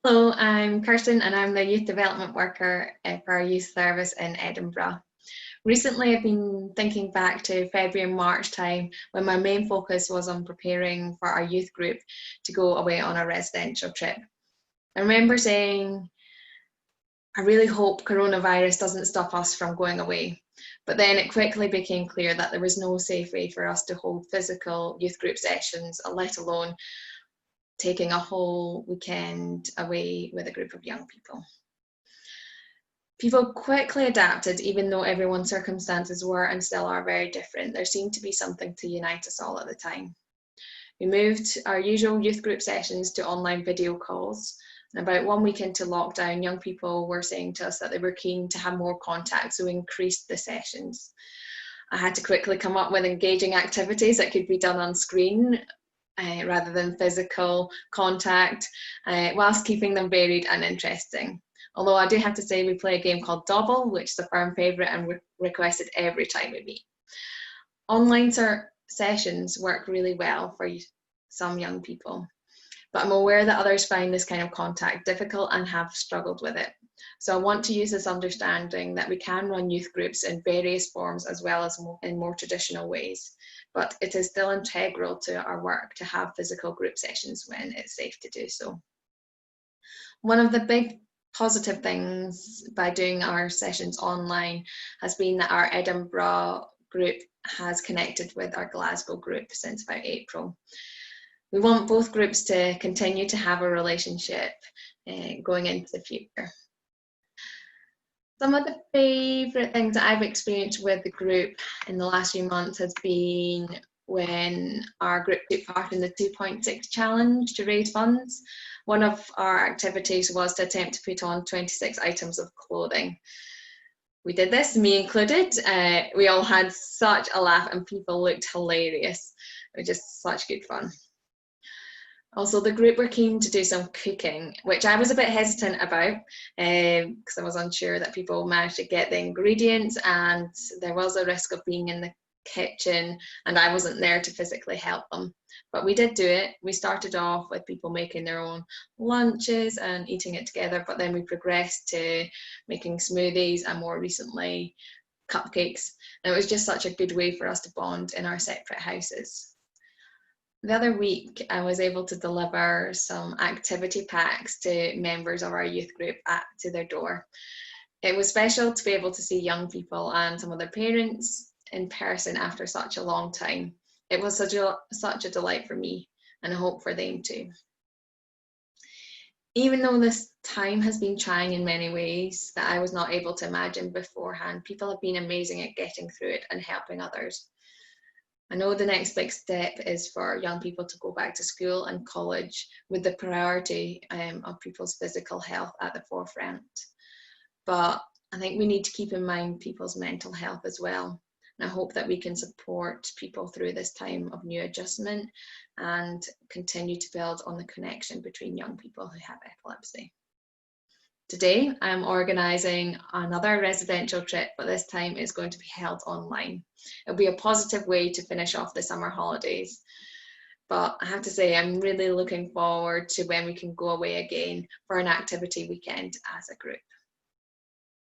Hello, I'm Kirstyn and I'm the Youth Development Worker for our youth service in Edinburgh. Recently, I've been thinking back to February and March time when my main focus was on preparing for our youth group to go away on a residential trip. I remember saying, I really hope coronavirus doesn't stop us from going away. But then it quickly became clear that there was no safe way for us to hold physical youth group sessions, let alone taking a whole weekend away with a group of young people. People quickly adapted, even though everyone's circumstances were and still are very different. There seemed to be something to unite us all at the time. We moved our usual youth group sessions to online video calls. And about 1 week into lockdown, young people were saying to us that they were keen to have more contact, so we increased the sessions. I had to quickly come up with engaging activities that could be done on screen rather than physical contact, whilst keeping them varied and interesting. Although I do have to say we play a game called Double, which is a firm favourite and requested every time we meet. Online sessions work really well for some young people, but I'm aware that others find this kind of contact difficult and have struggled with it. So I want to use this understanding that we can run youth groups in various forms as well as in more traditional ways, but it is still integral to our work to have physical group sessions when it's safe to do so. One of the big positive things by doing our sessions online has been that our Edinburgh group has connected with our Glasgow group since about April. We want both groups to continue to have a relationship going into the future. Some of the favourite things that I've experienced with the group in the last few months has been when our group took part in the 2.6 challenge to raise funds. One of our activities was to attempt to put on 26 items of clothing. We did this, me included. We all had such a laugh and people looked hilarious. It was just such good fun. Also, the group were keen to do some cooking, which I was a bit hesitant about because I was unsure that people managed to get the ingredients and there was a risk of being in the kitchen and I wasn't there to physically help them. But we did do it. We started off with people making their own lunches and eating it together, but then we progressed to making smoothies and more recently cupcakes. And it was just such a good way for us to bond in our separate houses. The other week, I was able to deliver some activity packs to members of our youth group to their door. It was special to be able to see young people and some of their parents in person after such a long time. It was such a delight for me, and I hope for them too. Even though this time has been trying in many ways that I was not able to imagine beforehand, people have been amazing at getting through it and helping others. I know the next big step is for young people to go back to school and college with the priority of people's physical health at the forefront. But I think we need to keep in mind people's mental health as well. And I hope that we can support people through this time of new adjustment and continue to build on the connection between young people who have epilepsy. Today, I'm organising another residential trip, but this time it's going to be held online. It'll be a positive way to finish off the summer holidays. But I have to say, I'm really looking forward to when we can go away again for an activity weekend as a group.